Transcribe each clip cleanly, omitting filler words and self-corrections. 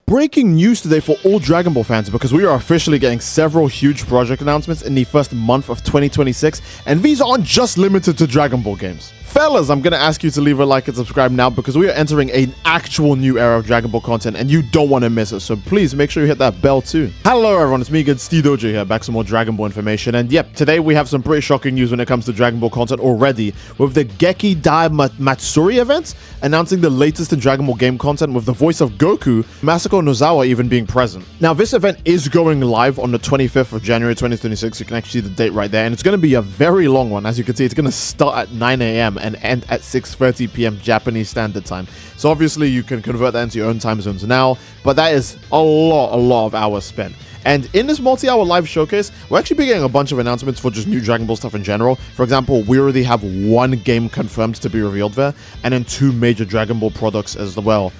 breaking news today for all Dragon Ball fans because we are officially getting several huge project announcements in the first month of 2026, and these aren't just limited to Dragon Ball games. Fellas, I'm gonna ask you to leave a like and subscribe now because we are entering an actual new era of Dragon Ball content and you don't want to miss it, so please make sure you hit that bell too. Hello everyone, it's me again, Steve Dojo here, back with some more Dragon Ball information, and yep, today we have some pretty shocking news when it comes to Dragon Ball content already, with the Genkidamatsuri event announcing the latest in Dragon Ball game content with the voice of Goku, Masako Nozawa even being present. Now this event is going live on the 25th of January 2026, you can actually see the date right there, and it's going to be a very long one. As you can see, it's going to start at 9 AM and end at 6:30 PM Japanese Standard Time. So obviously you can convert that into your own time zones now, but that is a lot of hours spent. And in this multi-hour live showcase, we're actually be getting a bunch of announcements for just new Dragon Ball stuff in general. For example, we already have one game confirmed to be revealed there, and then two major Dragon Ball products as well.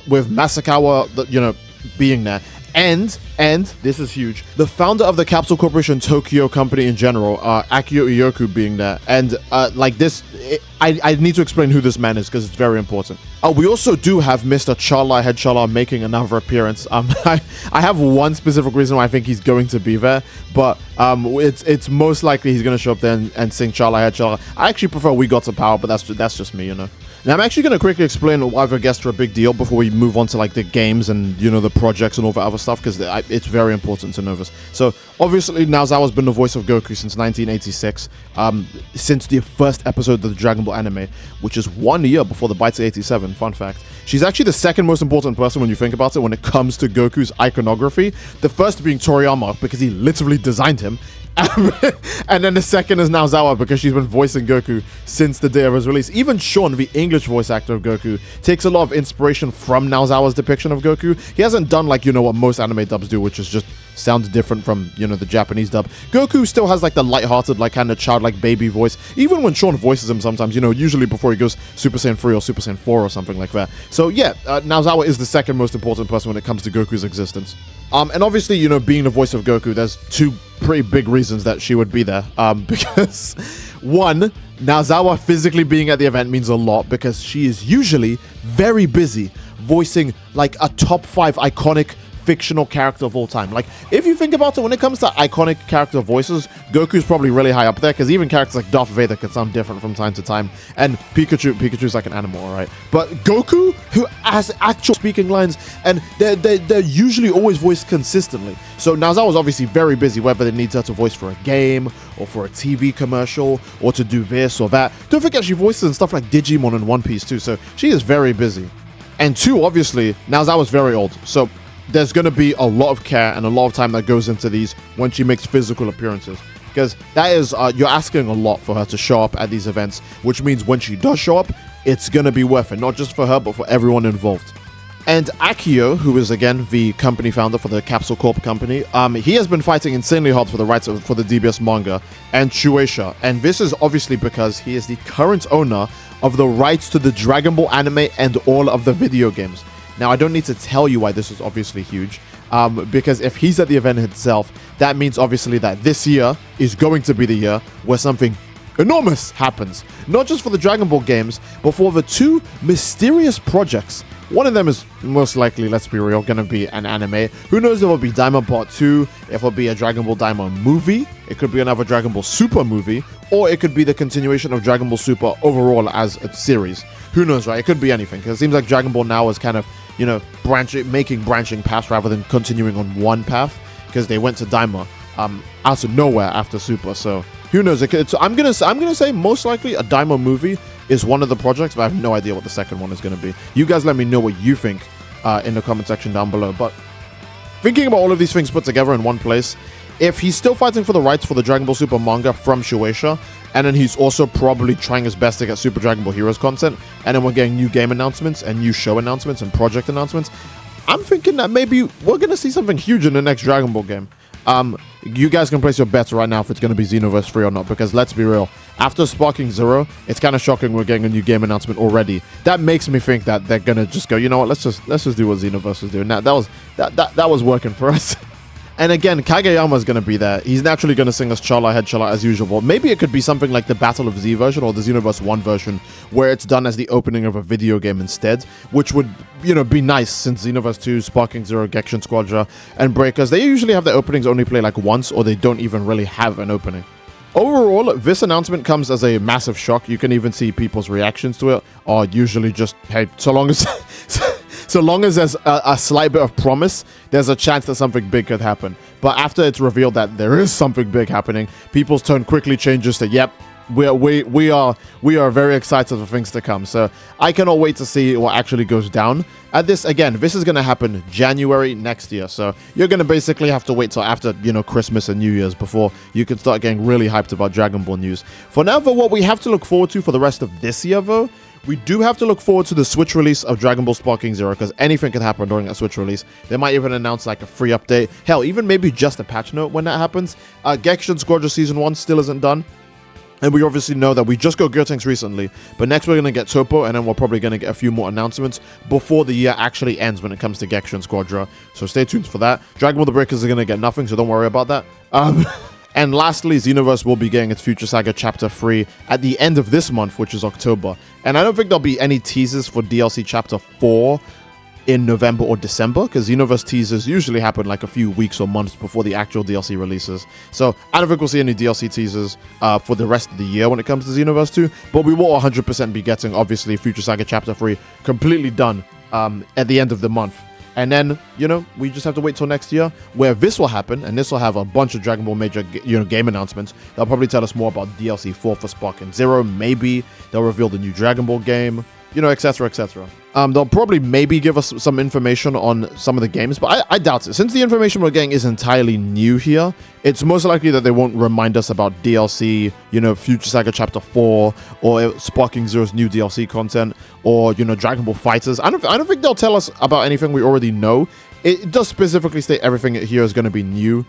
With Masakawa, being there. And this is huge, the founder of the Capsule Corporation Tokyo company in general, Akio Iyoku, being there. And I need to explain who this man is because it's very important. We also do have Mr. Chala Head Chala making another appearance. I have one specific reason why I think he's going to be there, but it's most likely he's going to show up there and sing Chala Head Chala. I actually prefer We Got to Power, but that's just me, Now I'm actually going to quickly explain why the guests are a big deal before we move on to like the games and the projects and all that other stuff, because it's very important to know this. So obviously Nozawa's been the voice of Goku since 1986, since the first episode of the Dragon Ball anime, which is 1 year before the Baita 87. Fun fact. She's actually the second most important person when you think about it when it comes to Goku's iconography. The first being Toriyama because he literally designed him. And then the second is Nozawa because she's been voicing Goku since the day of his release. Even Sean, the English voice actor of Goku, takes a lot of inspiration from Nozawa's depiction of Goku. He hasn't done like what most anime dubs do, which is just sounds different from the Japanese dub. Goku still has like the lighthearted, like kind of childlike baby voice, even when Sean voices him sometimes, usually before he goes Super Saiyan 3 or Super Saiyan 4 or something like that. So yeah, Nozawa is the second most important person when it comes to Goku's existence. And obviously, being the voice of Goku, there's two pretty big reasons that she would be there. Because one, Nozawa physically being at the event means a lot because she is usually very busy voicing like a top 5 iconic fictional character of all time. Like, if you think about it, when it comes to iconic character voices, Goku's probably really high up there because even characters like Darth Vader can sound different from time to time. And Pikachu's like an animal, alright? But Goku, who has actual speaking lines, and they're usually always voiced consistently. So Nozawa's obviously very busy, whether they need her to voice for a game, or for a TV commercial, or to do this or that. Don't forget she voices in stuff like Digimon and One Piece too, so she is very busy. And two, obviously, Nozawa's very old, so there's going to be a lot of care and a lot of time that goes into these when she makes physical appearances, because that is you're asking a lot for her to show up at these events, which means when she does show up, it's going to be worth it, not just for her but for everyone involved. And Akio, who is again the company founder for the Capsule Corp company, he has been fighting insanely hard for the rights for the DBS manga and Shueisha, and this is obviously because he is the current owner of the rights to the Dragon Ball anime and all of the video games. Now, I don't need to tell you why this is obviously huge, because if he's at the event itself, that means obviously that this year is going to be the year where something enormous happens. Not just for the Dragon Ball games, but for the two mysterious projects. One of them is most likely, let's be real, going to be an anime. Who knows if it'll be Daima Part 2, if it'll be a Dragon Ball Daima movie, it could be another Dragon Ball Super movie, or it could be the continuation of Dragon Ball Super overall as a series. Who knows, right? It could be anything, because it seems like Dragon Ball now is kind of making branching paths rather than continuing on one path, because they went to Daima out of nowhere after Super. So who knows? I'm gonna say most likely a Daima movie is one of the projects, but I have no idea what the second one is going to be. You guys let me know what you think in the comment section down below. But thinking about all of these things put together in one place, if he's still fighting for the rights for the Dragon Ball Super manga from Shueisha, and then he's also probably trying his best to get Super Dragon Ball Heroes content, and then we're getting new game announcements and new show announcements and project announcements, I'm thinking that maybe we're going to see something huge in the next Dragon Ball game. You guys can place your bets right now if it's going to be Xenoverse 3 or not, because let's be real, after Sparking Zero, it's kind of shocking we're getting a new game announcement already. That makes me think that they're going to just go, you know what, let's just do what Xenoverse is doing. That was working for us. And again, Kageyama's going to be there. He's naturally going to sing us Chala Head Chala as usual. Maybe it could be something like the Battle of Z version or the Xenoverse 1 version, where it's done as the opening of a video game instead, which would, be nice, since Xenoverse 2, Sparking Zero, Gekshin Squadra, and Breakers, they usually have their openings only play like once, or they don't even really have an opening. Overall, this announcement comes as a massive shock. You can even see people's reactions to it are usually just, hey, so long as there's a slight bit of promise, there's a chance that something big could happen. But after it's revealed that there is something big happening, people's tone quickly changes to, yep, we are very excited for things to come. So I cannot wait to see what actually goes down at this. Again, this is going to happen January next year, so you're going to basically have to wait till after Christmas and New Year's before you can start getting really hyped about Dragon Ball news. For now, though, what we have to look forward to for the rest of this year, though, we do have to look forward to the Switch release of Dragon Ball Sparking Zero, because anything can happen during that Switch release. They might even announce like a free update, hell, even maybe just a patch note when that happens. Gekshin Squadra Season 1 still isn't done. And we obviously know that we just got Gyutenks recently, but next we're going to get Topo, and then we're probably going to get a few more announcements before the year actually ends when it comes to Gekshin Squadra. So stay tuned for that. Dragon Ball The Breakers are going to get nothing, so don't worry about that. And lastly, Xenoverse will be getting its Future Saga Chapter 3 at the end of this month, which is October. And I don't think there'll be any teasers for DLC Chapter 4 in November or December, because Xenoverse teasers usually happen like a few weeks or months before the actual DLC releases. So I don't think we'll see any DLC teasers for the rest of the year when it comes to Xenoverse 2, but we will 100% be getting, obviously, Future Saga Chapter 3 completely done at the end of the month. And then, we just have to wait till next year where this will happen, and this will have a bunch of Dragon Ball major, game announcements. They'll probably tell us more about DLC 4 for Sparking Zero. Maybe they'll reveal the new Dragon Ball game, etc., etc. They'll probably maybe give us some information on some of the games, but I doubt it. Since the information we're getting is entirely new here, it's most likely that they won't remind us about DLC, Future Saga Chapter 4, or Sparking Zero's new DLC content, or, Dragon Ball Fighters. I don't think they'll tell us about anything we already know. It does specifically state everything here is going to be new.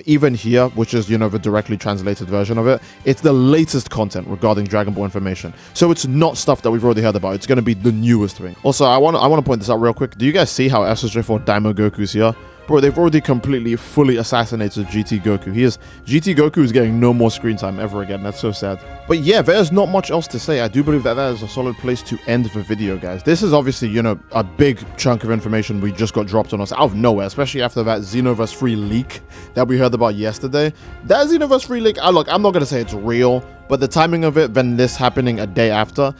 Even here, which is, the directly translated version of it, it's the latest content regarding Dragon Ball information. So it's not stuff that we've already heard about. It's going to be the newest thing. Also, I want to point this out real quick. Do you guys see how SSJ4 Daimo Goku's here? Bro, they've already completely, fully assassinated GT Goku. GT Goku is getting no more screen time ever again. That's so sad. But yeah, there's not much else to say. I do believe that is a solid place to end the video, guys. This is obviously, a big chunk of information we just got dropped on us out of nowhere, especially after that Xenoverse 3 leak that we heard about yesterday. That Xenoverse 3 leak, look, I'm not going to say it's real, but the timing of it, then this happening a day after,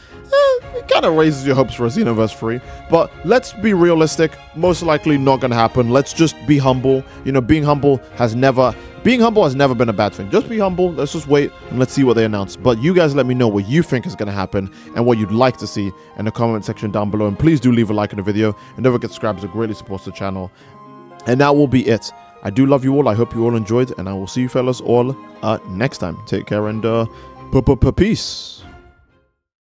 it kind of raises your hopes for a Xenoverse 3. But let's be realistic. Most likely not going to happen. Let's just be humble. Being humble has never been a bad thing. Just be humble. Let's just wait and let's see what they announce. But you guys let me know what you think is going to happen and what you'd like to see in the comment section down below. And please do leave a like in the video. And don't forget to subscribe, it greatly supports the channel. And that will be it. I do love you all. I hope you all enjoyed. And I will see you fellas all next time. Take care and peace.